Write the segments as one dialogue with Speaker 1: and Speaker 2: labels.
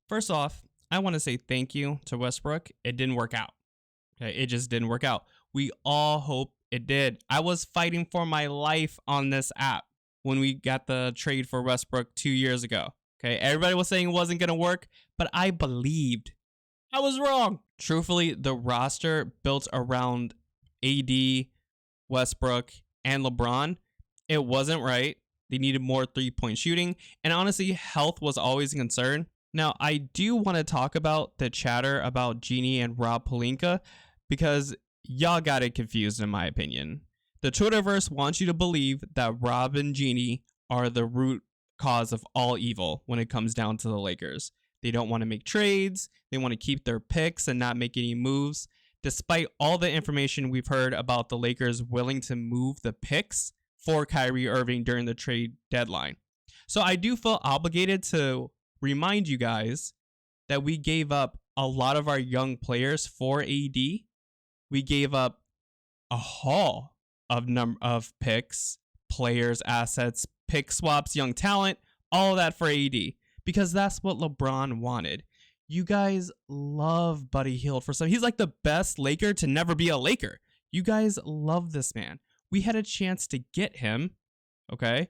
Speaker 1: First off, I want to say thank you to Westbrook. It didn't work out. Okay, it just didn't work out. We all hope it did. I was fighting for my life on this app when we got the trade for Westbrook 2 years ago. Okay, everybody was saying it wasn't going to work, but I believed. I was wrong. Truthfully, the roster built around AD, Westbrook, and LeBron, it wasn't right. They needed more three-point shooting, and honestly, health was always a concern. Now, I do want to talk about the chatter about Genie and Rob Pelinka because y'all got it confused in my opinion. The Twitterverse wants you to believe that Rob and Genie are the root cause of all evil when it comes down to the Lakers. They don't want to make trades. They want to keep their picks and not make any moves. Despite all the information we've heard about the Lakers willing to move the picks for Kyrie Irving during the trade deadline. So I do feel obligated to remind you guys that we gave up a lot of our young players for AD. We gave up a haul of picks, players, assets, pick swaps, young talent, all of that for AD because that's what LeBron wanted. You guys love Buddy Hield for some. He's like the best Laker to never be a Laker. You guys love this man. We had a chance to get him, okay?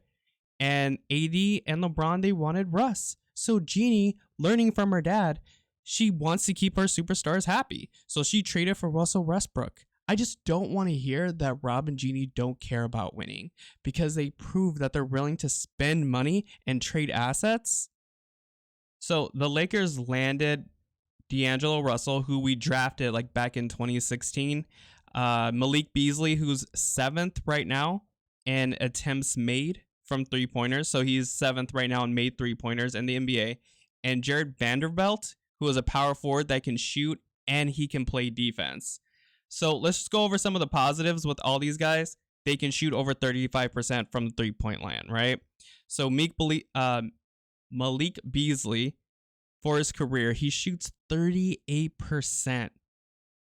Speaker 1: And AD and LeBron, they wanted Russ. So Jeannie, learning from her dad, she wants to keep her superstars happy. So she traded for Russell Westbrook. I just don't want to hear that Rob and Jeannie don't care about winning because they prove that they're willing to spend money and trade assets. So the Lakers landed D'Angelo Russell, who we drafted like back in 2016. Malik Beasley, who's 7th right now in attempts made from three-pointers. So he's 7th right now in made three-pointers in the NBA. And Jared Vanderbilt, who is a power forward that can shoot and he can play defense. So let's just go over some of the positives with all these guys. They can shoot over 35% from the three-point line, right? So Malik Beasley, for his career, he shoots 38%.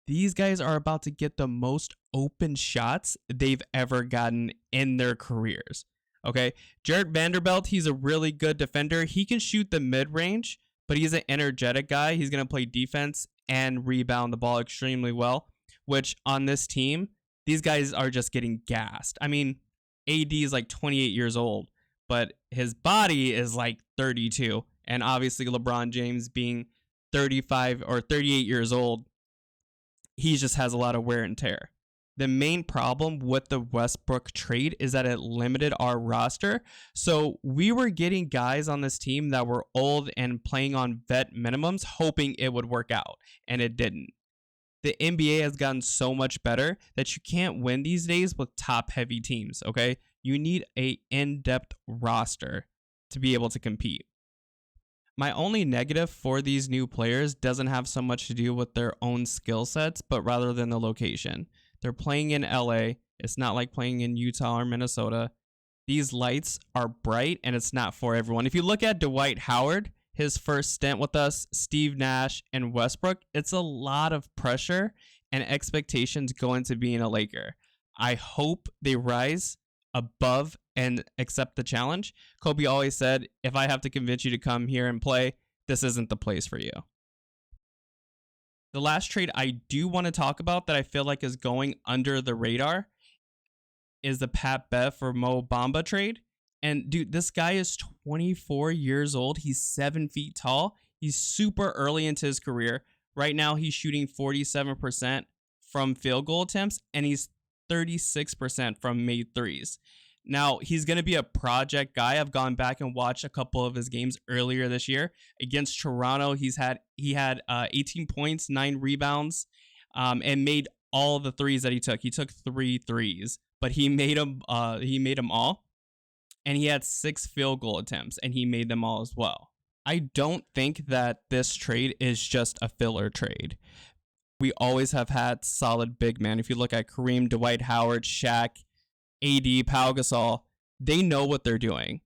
Speaker 1: These guys are about to get the most open shots they've ever gotten in their careers. Okay, Jared Vanderbilt, he's a really good defender. He can shoot the mid-range, but he's an energetic guy. He's going to play defense and rebound the ball extremely well, which on this team, these guys are just getting gassed. I mean, AD is like 28 years old, but his body is like 32. And obviously LeBron James being 35 or 38 years old, he just has a lot of wear and tear. The main problem with the Westbrook trade is that it limited our roster. So we were getting guys on this team that were old and playing on vet minimums, hoping it would work out, and it didn't. The NBA has gotten so much better that you can't win these days with top-heavy teams, okay? You need an in-depth roster to be able to compete. My only negative for these new players doesn't have so much to do with their own skill sets, but rather than the location. They're playing in LA. It's not like playing in Utah or Minnesota. These lights are bright and it's not for everyone. If you look at Dwight Howard, his first stint with us, Steve Nash, and Westbrook, it's a lot of pressure and expectations going to being a Laker. I hope they rise above and accept the challenge. Kobe always said, if I have to convince you to come here and play, this isn't the place for you. The last trade I do want to talk about that I feel like is going under the radar is the Pat Bev for Mo Bamba trade. And dude, this guy is 24 years old. He's 7 feet tall. He's super early into his career. Right now, he's shooting 47% from field goal attempts, and he's 36% from made threes. Now, he's going to be a project guy. I've gone back and watched a couple of his games earlier this year. Against Toronto, he had 18 points, 9 rebounds, and made all the threes that he took. He took 3 threes, but he made them all. And he had 6 field goal attempts, and he made them all as well. I don't think that this trade is just a filler trade. We always have had solid big men. If you look at Kareem, Dwight Howard, Shaq, AD, Pau Gasol, they know what they're doing.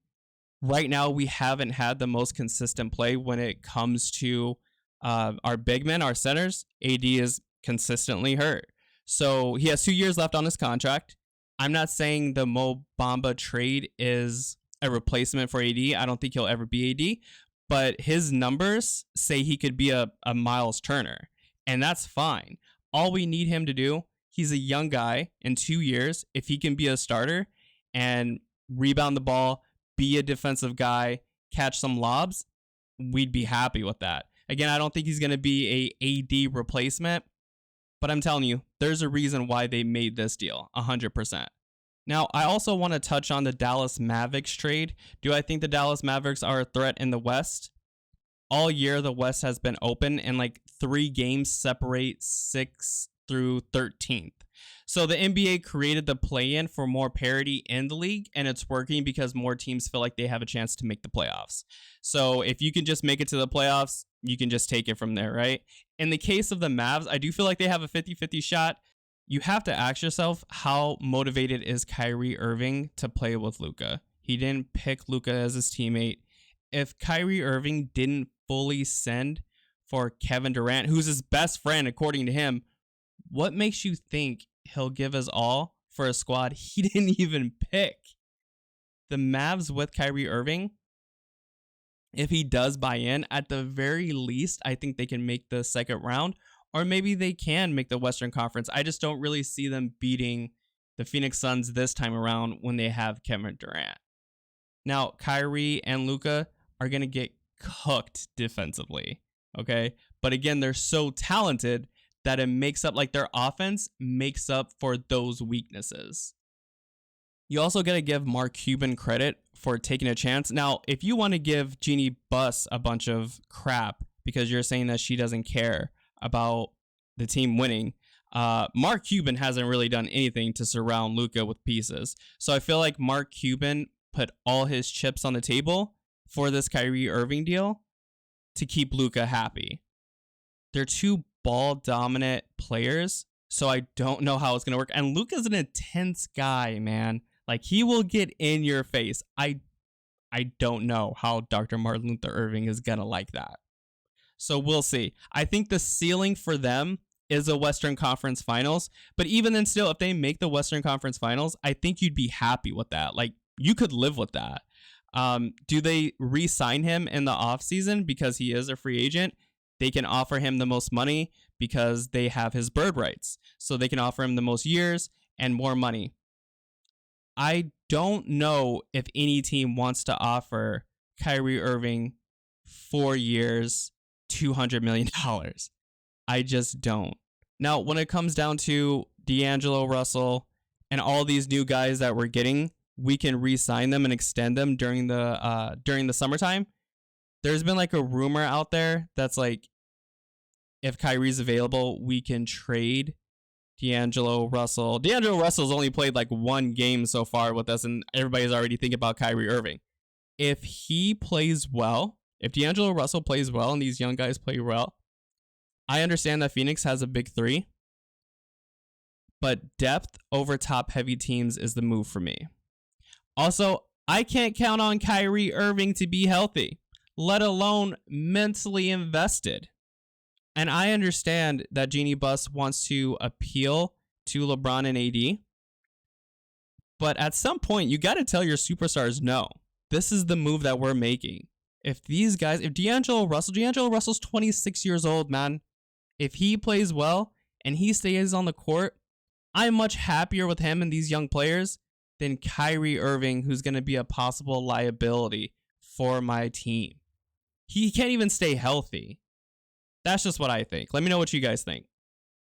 Speaker 1: Right now, we haven't had the most consistent play when it comes to our big men, our centers. AD is consistently hurt. So he has 2 years left on his contract. I'm not saying the Mo Bamba trade is a replacement for AD. I don't think he'll ever be AD. but his numbers say he could be a Miles Turner, and that's fine. All we need him to do, he's a young guy. In 2 years, if he can be a starter and rebound the ball, be a defensive guy, catch some lobs, we'd be happy with that. Again, I don't think he's going to be a AD replacement, but I'm telling you, there's a reason why they made this deal, 100%. Now, I also want to touch on the Dallas Mavericks trade. Do I think the Dallas Mavericks are a threat in the West? All year, the West has been open, and like 3 games separate 6th through 13th. So the NBA created the play-in for more parity in the league, and it's working because more teams feel like they have a chance to make the playoffs. So if you can just make it to the playoffs, you can just take it from there, right? In the case of the Mavs, I do feel like they have a 50-50 shot. You have to ask yourself, how motivated is Kyrie Irving to play with Luka? He didn't pick Luka as his teammate. If Kyrie Irving didn't fully send for Kevin Durant, who's his best friend according to him, what makes you think he'll give his all for a squad he didn't even pick? The Mavs with Kyrie Irving, if he does buy in, at the very least, I think they can make the second round, or maybe they can make the Western Conference. I just don't really see them beating the Phoenix Suns this time around when they have Kevin Durant. Now, Kyrie and Luka are going to get cooked defensively, okay? But again, they're so talented that it makes up, like their offense makes up for those weaknesses. You also got to give Mark Cuban credit for taking a chance. Now, if you want to give Jeannie Buss a bunch of crap because you're saying that she doesn't care about the team winning, Mark Cuban hasn't really done anything to surround Luka with pieces. So I feel like Mark Cuban put all his chips on the table for this Kyrie Irving deal to keep Luka happy. They're 2 ball-dominant players, so I don't know how it's going to work. And Luka's an intense guy, man. Like, he will get in your face. I don't know how Dr. Martin Luther Irving is going to like that. So we'll see. I think the ceiling for them is a Western Conference Finals. But even then still, if they make the Western Conference Finals, I think you'd be happy with that. Like, you could live with that. Do they re-sign him in the offseason because he is a free agent? They can offer him the most money because they have his bird rights. So they can offer him the most years and more money. I don't know if any team wants to offer Kyrie Irving 4 years, $200 million. I just don't. Now, when it comes down to D'Angelo Russell and all these new guys that we're getting, we can re-sign them and extend them during the summertime. There's been like a rumor out there that's like, if Kyrie's available, we can trade D'Angelo Russell. D'Angelo Russell's only played like 1 game so far with us, and everybody's already thinking about Kyrie Irving. If he plays well, if D'Angelo Russell plays well and these young guys play well, I understand that Phoenix has a big 3, but depth over top-heavy teams is the move for me. Also, I can't count on Kyrie Irving to be healthy, let alone mentally invested. And I understand that Jeannie Buss wants to appeal to LeBron and AD. But at some point, you got to tell your superstars, no, this is the move that we're making. If these guys, if D'Angelo Russell's 26 years old, man. If he plays well and he stays on the court, I'm much happier with him and these young players than Kyrie Irving, who's going to be a possible liability for my team. He can't even stay healthy. That's just what I think. Let me know what you guys think.